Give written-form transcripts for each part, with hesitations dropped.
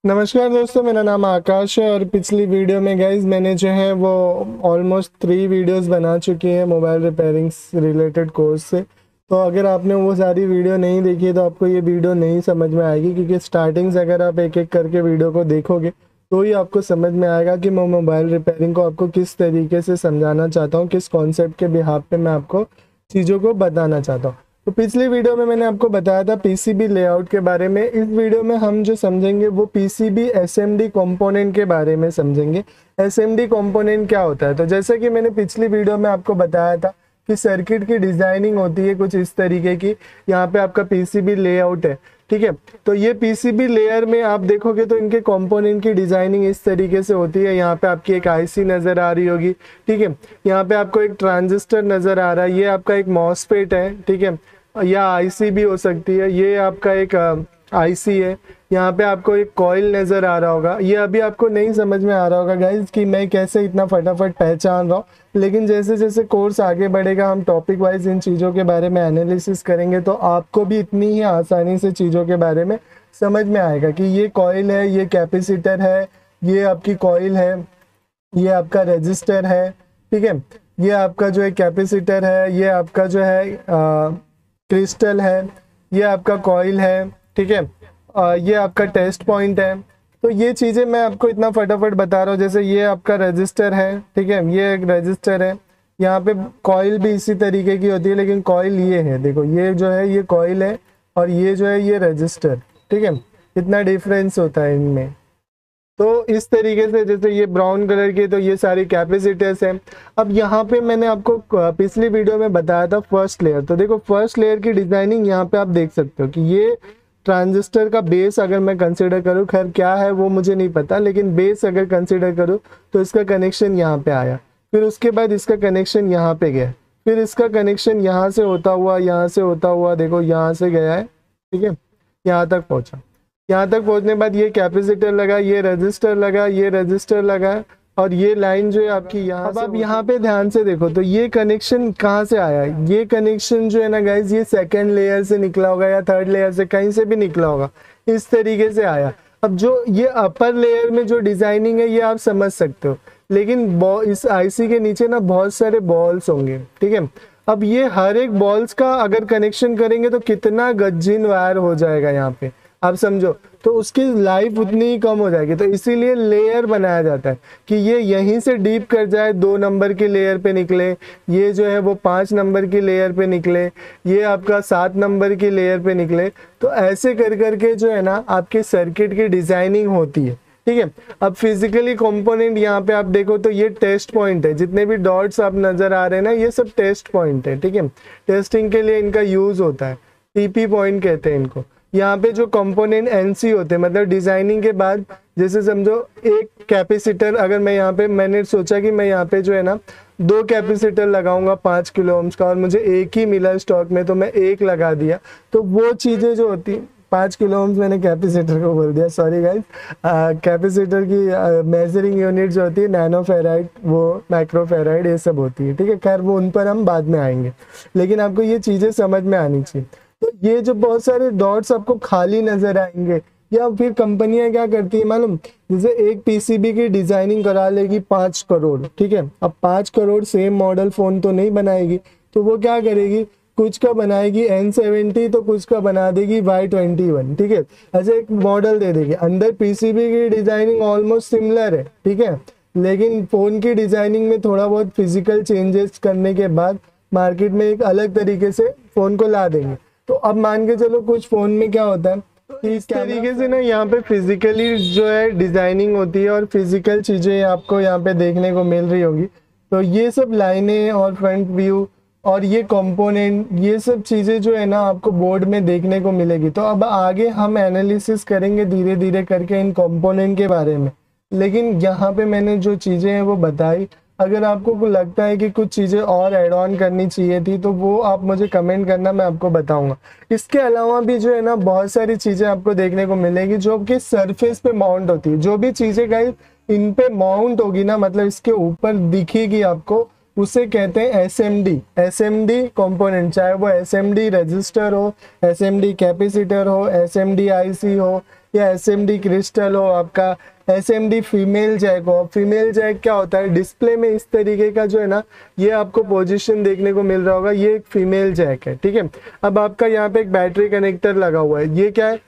नमस्कार दोस्तों, मेरा नाम आकाश है और पिछली वीडियो में गाइज मैंने जो है वो ऑलमोस्ट 3 वीडियोस बना चुकी हैं मोबाइल रिपेयरिंग रिलेटेड कोर्स से। तो अगर आपने वो सारी वीडियो नहीं देखी है तो आपको ये वीडियो नहीं समझ में आएगी, क्योंकि स्टार्टिंग से अगर आप एक एक करके वीडियो को देखोगे तो ही आपको समझ में आएगा कि मैं मोबाइल रिपेयरिंग को आपको किस तरीके से समझाना चाहता हूँ, किस कॉन्सेप्ट के बिहाफ पे मैं आपको चीज़ों को बताना चाहता हूँ। तो पिछली वीडियो में मैंने आपको बताया था पीसीबी लेआउट के बारे में। इस वीडियो में हम जो समझेंगे वो पीसीबी एसएमडी कंपोनेंट के बारे में समझेंगे। एसएमडी कंपोनेंट क्या होता है, तो जैसे कि मैंने पिछली वीडियो में आपको बताया था कि सर्किट की डिजाइनिंग होती है कुछ इस तरीके की। यहाँ पे आपका पीसीबी लेआउट है, ठीक है। तो ये पीसीबी लेयर में आप देखोगे तो इनके कंपोनेंट की डिजाइनिंग इस तरीके से होती है। यहाँ पे आपकी एक आईसी नजर आ रही होगी, ठीक है। यहाँ पे आपको एक ट्रांजिस्टर नजर आ रहा है, ये आपका एक मॉसफेट है, ठीक है, या आईसी भी हो सकती है। ये आपका एक आईसी है। यहाँ पे आपको एक कॉइल नजर आ रहा होगा। ये अभी आपको नहीं समझ में आ रहा होगा गाइज कि मैं कैसे इतना फटाफट पहचान रहा हूँ, लेकिन जैसे जैसे कोर्स आगे बढ़ेगा हम टॉपिक वाइज इन चीज़ों के बारे में एनालिसिस करेंगे तो आपको भी इतनी ही आसानी से चीज़ों के बारे में समझ में आएगा कि ये कॉइल है, ये कैपेसिटर है, ये आपकी कॉइल है, ये आपका रजिस्टर है, ठीक है। ये आपका जो है कैपेसिटर है, ये आपका जो है क्रिस्टल है, ये आपका कॉइल है, ठीक है। ये आपका टेस्ट पॉइंट है। तो ये चीज़ें मैं आपको इतना फटाफट बता रहा हूँ। जैसे ये आपका रजिस्टर है, ठीक है, ये एक रजिस्टर है। यहाँ पे कॉइल भी इसी तरीके की होती है, लेकिन कॉइल ये है, देखो ये जो है ये कॉइल है और ये जो है ये रजिस्टर, ठीक है। इतना डिफरेंस होता है इनमें। तो इस तरीके से जैसे ये ब्राउन कलर के, तो ये सारी कैपेसिटर्स हैं। अब यहाँ पे मैंने आपको पिछली वीडियो में बताया था फर्स्ट लेयर। तो देखो फर्स्ट लेयर की डिजाइनिंग यहाँ पे आप देख सकते हो कि ये ट्रांजिस्टर का बेस अगर मैं कंसिडर करूँ, खैर क्या है वो मुझे नहीं पता, लेकिन बेस अगर कंसिडर करूँ तो इसका कनेक्शन यहाँ पे आया, फिर उसके बाद इसका कनेक्शन यहाँ पे गया, फिर इसका कनेक्शन यहाँ से होता हुआ, यहाँ से होता हुआ, देखो यहाँ से गया है, ठीक है, यहाँ तक पहुँचा। यहाँ तक पहुंचने बाद ये कैपेसिटर लगा, ये रजिस्टर लगा, ये रजिस्टर लगा, और ये लाइन जो है आपकी यहाँ। अब आप यहाँ पे ध्यान से देखो तो ये कनेक्शन कहाँ से आया है। ये कनेक्शन जो है ना गाइज, ये सेकंड लेयर से निकला होगा या थर्ड लेयर से, कहीं से भी निकला होगा, इस तरीके से आया। अब जो ये अपर लेयर में जो डिजाइनिंग है ये आप समझ सकते हो, लेकिन इस आईसी के नीचे ना बहुत सारे बॉल्स होंगे, ठीक है। अब ये हर एक बॉल्स का अगर कनेक्शन करेंगे तो कितना गज्जिन वायर हो जाएगा यहाँ पे, आप समझो। तो उसकी लाइफ उतनी ही कम हो जाएगी। तो इसीलिए लेयर बनाया जाता है कि ये यहीं से डीप कर जाए, 2 नंबर की लेयर पे निकले, ये जो है वो 5 नंबर की लेयर पे निकले, ये आपका 7 नंबर की लेयर पे निकले। तो ऐसे कर करके जो है ना आपके सर्किट की डिजाइनिंग होती है, ठीक है। अब फिजिकली कंपोनेंट यहाँ पे आप देखो तो ये टेस्ट पॉइंट है। जितने भी डॉट्स आप नजर आ रहे हैं ना, ये सब टेस्ट पॉइंट है, ठीक है। टेस्टिंग के लिए इनका यूज होता है, टीपी पॉइंट कहते हैं इनको। यहाँ पे जो कंपोनेंट एनसी होते हैं, मतलब डिजाइनिंग के बाद, जैसे समझो एक कैपेसिटर, अगर मैं यहाँ पे, मैंने सोचा कि मैं यहाँ पे जो है ना 2 कैपेसिटर लगाऊंगा 5 किलो ओम्स का, और मुझे एक ही मिला स्टॉक में तो मैं एक लगा दिया। तो वो चीजें जो होती, 5 किलो ओम्स मैंने कैपेसिटर को बोल दिया, सॉरी गाइज। कैपेसिटर की मेजरिंग यूनिट जो होती है नैनो फेराइड, वो माइक्रो फेराइड, ये सब होती है, ठीक है। खैर वो उन पर हम बाद में आएंगे, लेकिन आपको ये चीजें समझ में आनी चाहिए। तो ये जो बहुत सारे डॉट्स आपको खाली नजर आएंगे, या फिर कंपनियां क्या करती है मालूम, जैसे एक पीसीबी की डिजाइनिंग करा लेगी 5 करोड़, ठीक है। अब 5 करोड़ सेम मॉडल फोन तो नहीं बनाएगी, तो वो क्या करेगी, कुछ का बनाएगी N70 तो कुछ का बना देगी Y21, ठीक है। ऐसे एक मॉडल दे देगी, अंदर पीसीबी की डिजाइनिंग ऑलमोस्ट सिमिलर है, ठीक है, लेकिन फोन की डिजाइनिंग में थोड़ा बहुत फिजिकल चेंजेस करने के बाद मार्केट में एक अलग तरीके से फोन को ला देंगे। तो अब मान के चलो कुछ फोन में क्या होता है कि इस तरीके से ना यहाँ पे फिजिकली जो है डिजाइनिंग होती है और फिजिकल चीजें आपको यहाँ पे देखने को मिल रही होगी। तो ये सब लाइनें और फ्रंट व्यू और ये कंपोनेंट, ये सब चीजें जो है ना आपको बोर्ड में देखने को मिलेगी। तो अब आगे हम एनालिसिस करेंगे धीरे धीरे करके इन कंपोनेंट के बारे में, लेकिन यहाँ पे मैंने जो चीजें हैं वो बताई। अगर आपको लगता है कि कुछ चीज़ें और ऐड ऑन करनी चाहिए थी तो वो आप मुझे कमेंट करना, मैं आपको बताऊंगा। इसके अलावा भी जो है ना बहुत सारी चीज़ें आपको देखने को मिलेगी जो कि सरफेस पे माउंट होती है। जो भी चीज़ें गाइस इन पे माउंट होगी ना, मतलब इसके ऊपर दिखेगी आपको, उसे कहते हैं एसएमडी। एसएमडी कंपोनेंट, चाहे वो एसएमडी रजिस्टर हो, एसएमडी कैपेसिटर हो, एसएमडी आईसी हो, या SMD क्रिस्टल हो, आपका SMD फीमेल जैक हो। फीमेल जैक क्या होता है, डिस्प्ले में इस तरीके का जो है ना, ये आपको पोजीशन देखने को मिल रहा होगा, ये एक फीमेल जैक है, ठीक है। अब आपका यहाँ पे एक बैटरी कनेक्टर लगा हुआ है, ये क्या है,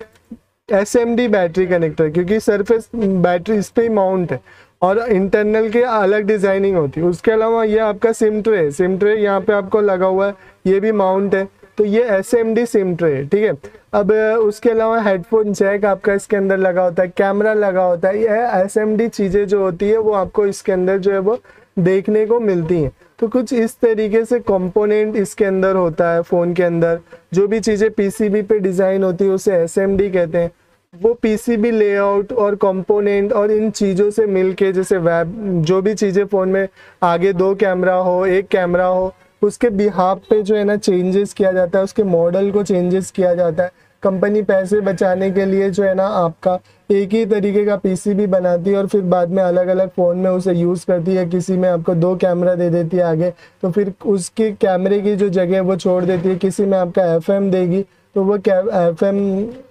SMD बैटरी कनेक्टर, क्योंकि सरफेस बैटरी इस पे ही माउंट है और इंटरनल के अलग डिजाइनिंग होती है। उसके अलावा ये आपका सिम ट्रे, सिम ट्रे यहाँ पे आपको लगा हुआ है, ये भी माउंट है, तो ये SMD सिम ट्रे है, ठीक है। अब उसके अलावा हेडफोन जैक आपका इसके अंदर लगा होता है, कैमरा लगा होता है। ये SMD चीज़ें जो होती है वो आपको इसके अंदर जो है वो देखने को मिलती हैं। तो कुछ इस तरीके से कंपोनेंट इसके अंदर होता है फ़ोन के अंदर। जो भी चीज़ें PCB पे डिज़ाइन होती है उसे SMD कहते हैं। वो PCB लेआउट और कंपोनेंट और इन चीज़ों से मिलके, जैसे वेब, जो भी चीज़ें फ़ोन में आगे 2 कैमरा हो, 1 कैमरा हो, उसके बिहाफ पे जो है ना चेंजेस किया जाता है, उसके मॉडल को चेंजेस किया जाता है। कंपनी पैसे बचाने के लिए जो है ना आपका एक ही तरीके का PCB बनाती है और फिर बाद में अलग अलग फ़ोन में उसे यूज़ करती है। किसी में आपको 2 कैमरा दे देती है आगे, तो फिर उसके कैमरे की जो जगह वो छोड़ देती है। किसी में आपका FM देगी तो वो FM,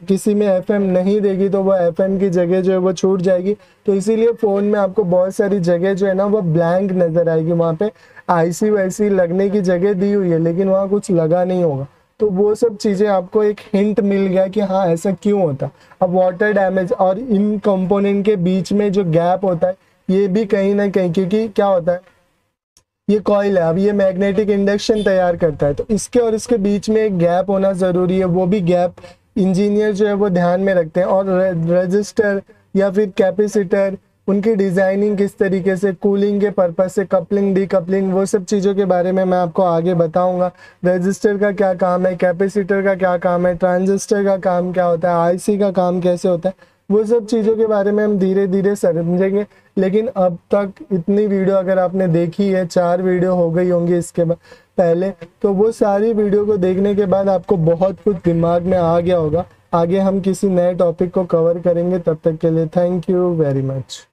किसी में FM नहीं देगी तो वो FM की जगह जो है वो छूट जाएगी। तो इसीलिए फ़ोन में आपको बहुत सारी जगह जो है ना वो ब्लैंक नज़र आएगी। वहाँ पे IC वैसी लगने की जगह दी हुई है लेकिन वहाँ कुछ लगा नहीं होगा। तो वो सब चीज़ें आपको एक हिंट मिल गया कि हाँ ऐसा क्यों होता। अब वाटर डैमेज और इन कंपोनेंट के बीच में जो गैप होता है ये भी कहीं ना कहीं, क्योंकि क्या होता है, ये कॉइल है, अब ये मैग्नेटिक इंडक्शन तैयार करता है, तो इसके और इसके बीच में एक गैप होना ज़रूरी है। वो भी गैप इंजीनियर जो है वो ध्यान में रखते हैं। और रजिस्टर या फिर कैपेसिटर, उनकी डिज़ाइनिंग किस तरीके से, कूलिंग के पर्पस से, कपलिंग डीकपलिंग, वो सब चीज़ों के बारे में मैं आपको आगे बताऊंगा। रजिस्टर का क्या काम है, कैपेसिटर का क्या काम है, ट्रांजिस्टर का काम क्या होता है, IC का काम कैसे होता है, वो सब चीज़ों के बारे में हम धीरे धीरे समझेंगे। लेकिन अब तक इतनी वीडियो अगर आपने देखी है, 4 वीडियो हो गई होंगी इसके पहले, तो वो सारी वीडियो को देखने के बाद आपको बहुत कुछ दिमाग में आ गया होगा। आगे हम किसी नए टॉपिक को कवर करेंगे, तब तक के लिए थैंक यू वेरी मच।